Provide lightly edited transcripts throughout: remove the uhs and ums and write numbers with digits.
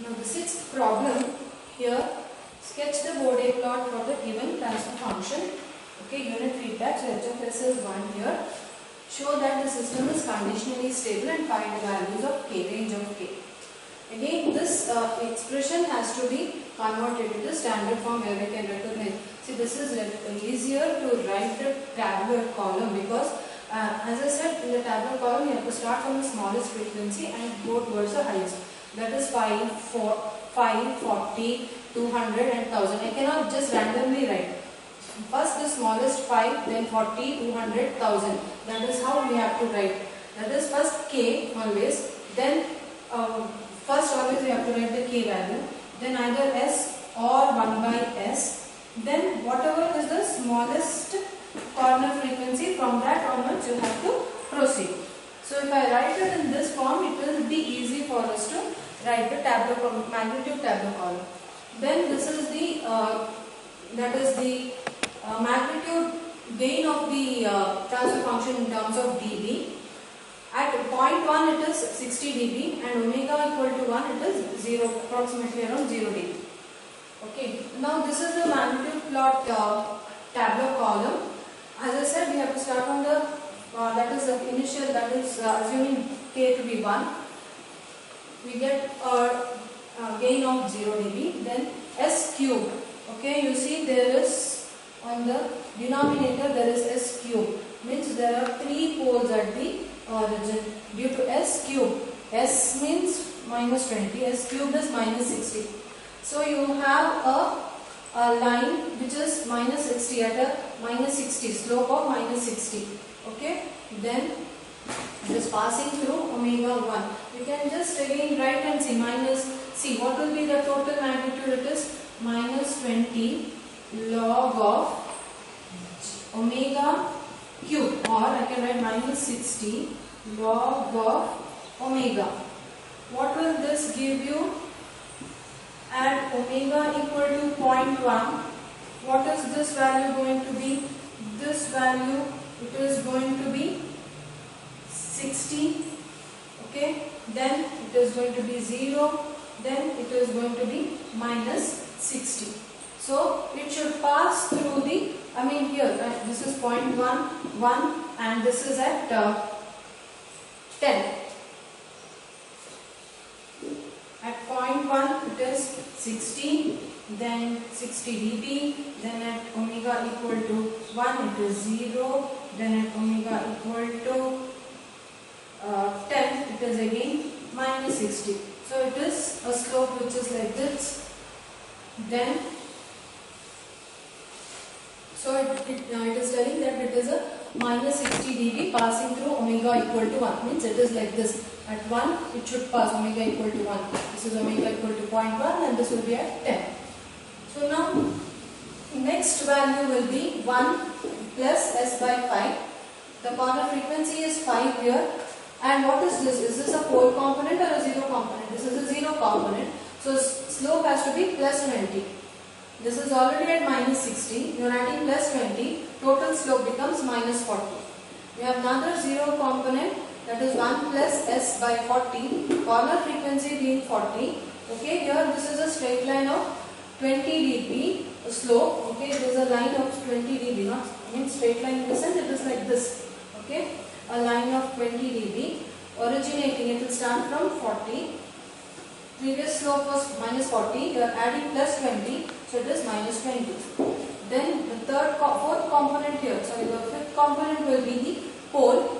Now the sixth problem here, sketch the Bode plot for the given transfer function. Okay, unit feedback, so h of s is 1 here. Show that the system is conditionally stable and find the values of k, range of k. Again, this expression has to be converted to the standard form where we can recognize. See, this is easier to write the tabular column because as I said, in the tabular column you have to start from the smallest frequency and go towards the highest. That is 5, 40, 200 and 1000. I cannot just randomly write. First the smallest 5, then 40, 200, 1000. That is how we have to write. That is first k always, then first always we have to write the k value, then either s or 1 by s, then whatever is the smallest corner frequency, from that onwards you have to proceed. So if I write it in this form, it will be easy for us to write the tabular magnitude tabular column. Then this is the magnitude gain of the transfer function in terms of dB. At point 1 it is 60 dB and omega equal to 1 it is 0, approximately around 0 dB. Okay, now this is the magnitude plot tabular column. As I said, we have to start from the that is the initial, that is assuming k to be 1. We get a gain of 0 dB. Then s cube. Okay, you see there is on the denominator there is s cube, means there are 3 poles at the origin due to s cube. S means minus 20, s cube is minus 60. So you have a line which is minus 60 at a minus 60, slope of minus 60. Okay, then it is passing through omega 1. You can just again write and see minus, see what will be the total magnitude. It is minus 20 log of omega cube, or I can write minus 60 log of omega. What will this give you? At omega equal to 0.1, what is this value going to be? This value, it is going to be 60. Okay, then it is going to be 0, then it is going to be minus 60. So it should pass through the, here this is 0.1, 1 and this is at 10. At 0.1 it is 60, then 60 dB, then at omega equal to 1 it is 0, then at omega equal to 10 it is again minus 60. So it is a slope which is like this. Then so it is telling that it is a minus 60 dB passing through omega equal to 1, means it is like this. At 1 it should pass omega equal to 1. This is omega equal to 0.1 and this will be at 10. So now next value will be 1 plus s by 5. The corner frequency is 5 here. And what is this? Is this a pole component or a 0 component? This is a 0 component. So slope has to be plus 20. This is already at minus 60. You are adding plus 20. Total slope becomes minus 40. We have another 0 component, that is 1 plus s by 40. Corner frequency being 40. Okay, here this is a straight line of 20 dB slope. Okay, there is a line of 20 dB, not straight line in the sense it is like this. Okay, a line of 20 dB originating, it will start from 40. Previous slope was minus 40, you are adding plus 20, so it is minus 20. Then the fourth component here, sorry, the fifth component will be the pole,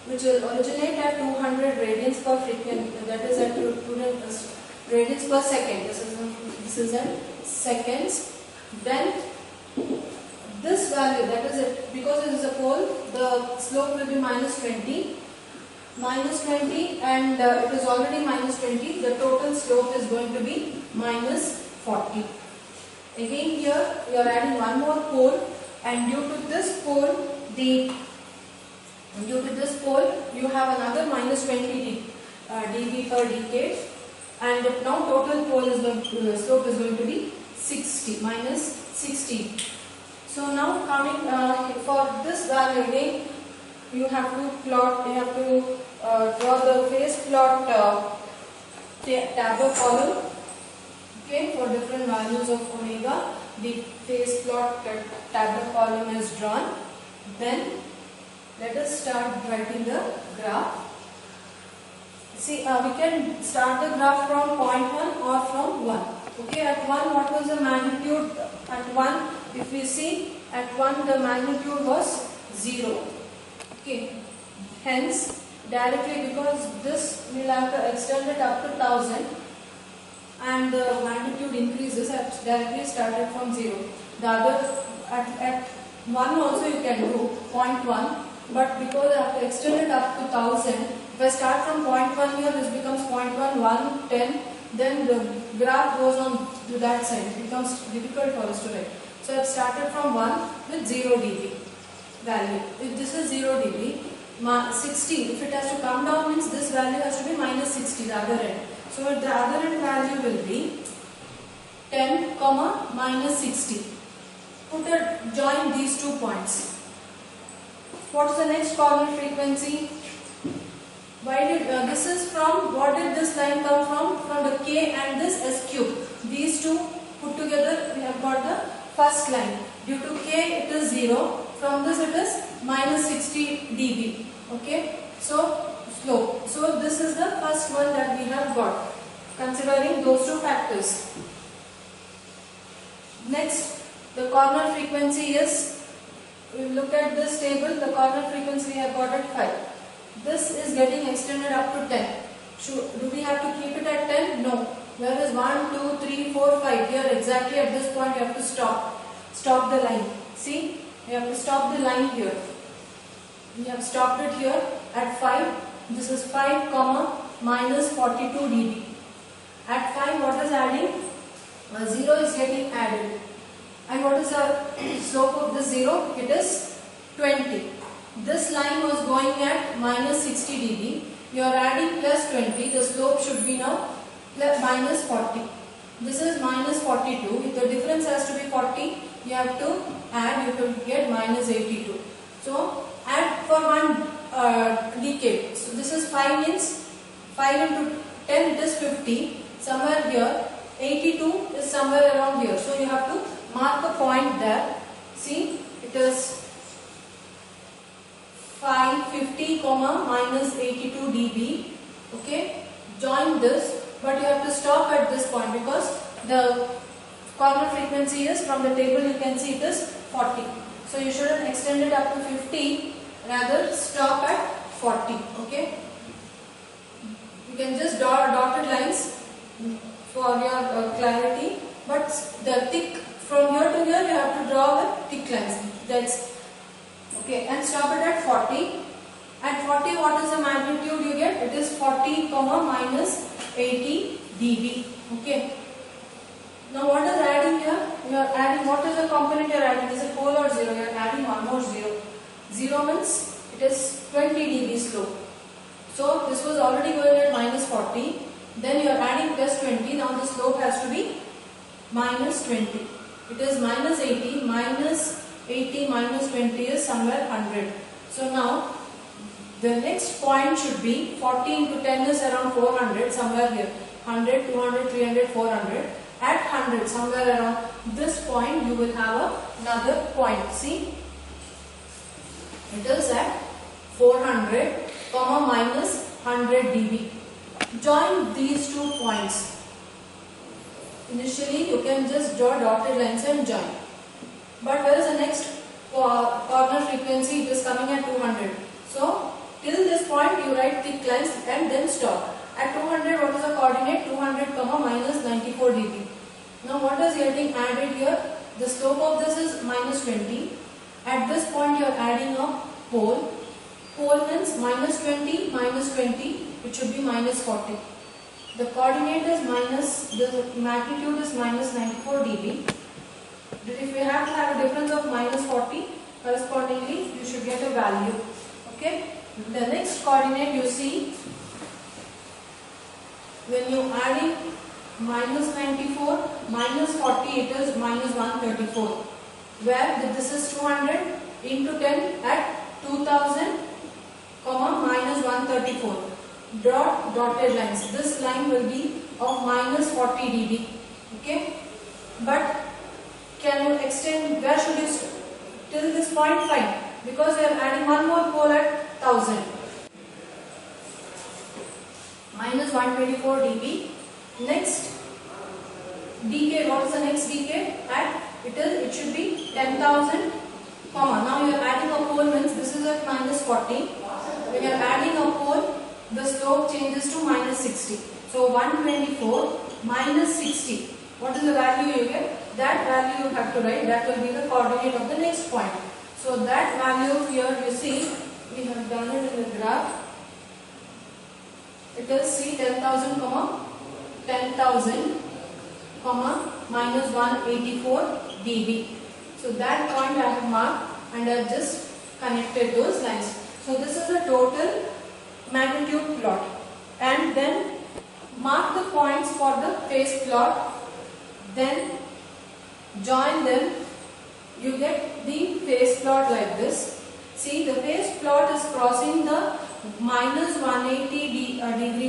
which will originate at 200 radians per frequency, that is at 200 radians per second. This is at seconds. Then this value, that is it, because it is a pole, the slope will be minus 20. Minus 20 and it is already minus 20, the total slope is going to be minus 40. Again here you are adding one more pole, and due to this pole you have another minus 20 dB per decade, and now total slope is going to be 60, minus 60. So now coming for this value again, you have to draw the phase plot tabular column Okay, for different values of omega, the phase plot tabular column is drawn. Then let us start writing the graph. See, we can start the graph from point 1 or from 1. Okay, at 1 what was the magnitude? At 1, if we see, at 1 the magnitude was 0. Okay, hence directly, because this we will have to extend it up to 1000 and the magnitude increases, I have directly started from 0. The other at 1 also you can do 0.1, but because I have to extend it up to 1000, if I start from 0.1 here, this becomes 0.1, 1, 10, then the graph goes on to that side. It becomes difficult for us to write. So I have started from 1 with 0 dB value. If this is 0 dB, 60, if it has to come down means this value has to be minus 60, the other end. So the other end value will be 10, minus 60. Join these 2 points. What is the next corner frequency? Why did this is from, what did this line come from? From the K and this S cube. These two put together we have got the first line. Due to K it is 0. From this it is minus 60 dB. Okay. So slope. So this is the first one that we have got, considering those two factors. Next, the corner frequency is, we look at this table, the corner frequency we have got at 5. This is getting extended up to 10. Do we have to keep it at 10? No. Where is 1, 2, 3, 4, 5? Here exactly at this point you have to stop. Stop the line. See? You have to stop the line here. We have stopped it here at 5. This is 5, minus 42 dB. At 5 what is adding? 0 is getting added. And what is the slope of this 0? It is 20. This line was going at minus 60 dB. You are adding plus 20. The slope should be now minus 40. This is minus 42. If the difference has to be 40, you have to add, you will get minus 82. So add for one decade. So this is 5 means 5 into 10 it is 50. Somewhere here 82 is somewhere around here. So you have to mark a point there. See, it is 550, minus 82 dB. Okay, join this, but you have to stop at this point because the corner frequency is, from the table you can see it is 40. So you shouldn't extend it up to 50, rather stop at 40. Okay, you can just dotted lines for your clarity, but the thick, from here to here you have to draw the thick lines. That's okay, and stop it at 40. At 40 what is the magnitude you get? It is 40, minus 80 dB. Okay. Now what is adding here? You are adding, what is the component you are adding? Is it whole or 0? You are adding one more 0. 0 means it is 20 dB slope. So this was already going at minus 40. Then you are adding plus 20. Now the slope has to be minus 20. It is minus 80. Minus 80 minus 20 is somewhere 100. So now the next point should be 40 into 10 is around 400, somewhere here. 100, 200, 300, 400. At 100, somewhere around this point you will have another point. See, it is at 400, minus 100 dB. Join these 2 points. Initially you can just draw dotted lines and join. But where is the next corner frequency? It is coming at 200. So till this point you write thick lines and then stop. At 200 what is the coordinate? 200, minus 94 dB. Now what is getting added here? The slope of this is minus 20. At this point you are adding a pole. Pole means minus 20, minus 20. It should be minus 40. The coordinate is minus, the magnitude is minus 94 dB. If you have to have a difference of minus 40, correspondingly you should get a value. Okay. The next coordinate you see, when you adding minus 94, minus 40, it is minus 134. Where this is 200 into 10 at 2000, minus 134. Draw dotted lines. This line will be of minus 40 dB. Okay, but can you extend, where should you till this point? Fine, because we are adding one more pole at 1000. Minus 124 dB. Next decay, what is the next decay? At it should be 10,000, comma. Now you are adding a pole, means this is at minus 40. When you are adding a pole, the slope changes to minus 60. So 124 minus 60. What is the value you get? That value you have to write. That will be the coordinate of the next point. So that value here you see, we have done it in the graph. It is C 10,000, comma 10,000, comma minus 184 dB. So that point I have marked and I have just connected those lines. So this is the total magnitude plot. And then mark the points for the phase plot. Then join them. You get the phase plot like this. See, the phase plot is crossing the minus 180 degree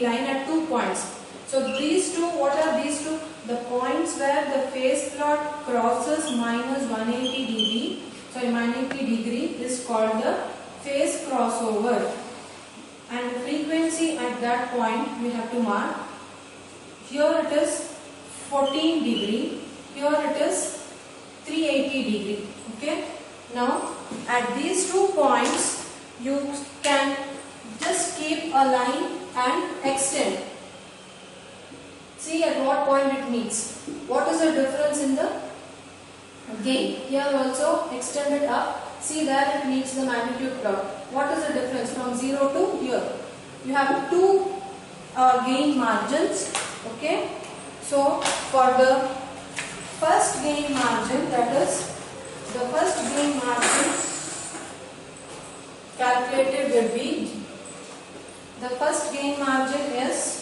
line at 2 points. So these two, what are these two? The points where the phase plot crosses minus 180 dB, sorry 180 degree is called the phase crossover. And the frequency at that point we have to mark. Here it is 14 degree, here it is 380 degree. Okay. Now at these 2 points you can just keep a line and extend. See at what point it meets. What is the difference in the gain? Here also extend it up. See there it meets the magnitude plot. What is the difference from 0 to here? You have 2 gain margins. Okay. So for the first gain margin, that is the first gain margin calculated will be, the first gain margin is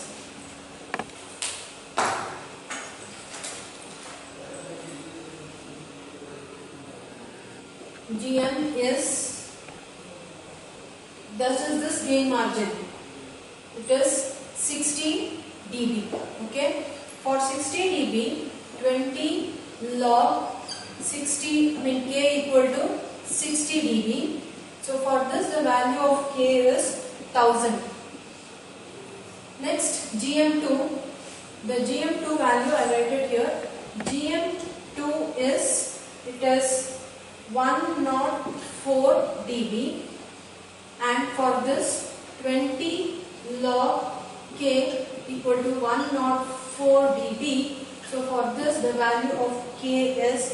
GM is, this gain margin, it is 60 dB. Okay, for 60 dB, 20 log 60, K equal to 60 dB. So for this the value of K is 1000. Next GM2, the GM2 value I write it here. GM2 is, it is 104 dB, and for this 20 log K equal to 104 dB. So for this the value of K is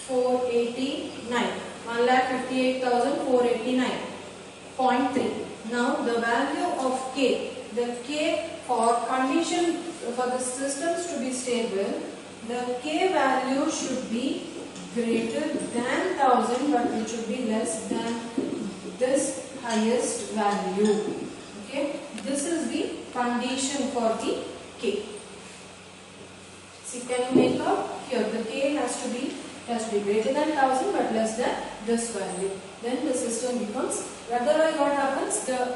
489, 1,58,489.3. Now the value of K, the K for condition for the systems to be stable, the K value should be greater than 1000, but it should be less than this highest value. Okay, this is the condition for the K. See, can you make out here? The K has to be greater than 1000 but less than this value. Then the system becomes, otherwise what happens? The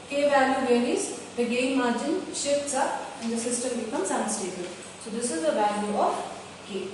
K value varies, the gain margin shifts up and the system becomes unstable. So this is the value of K.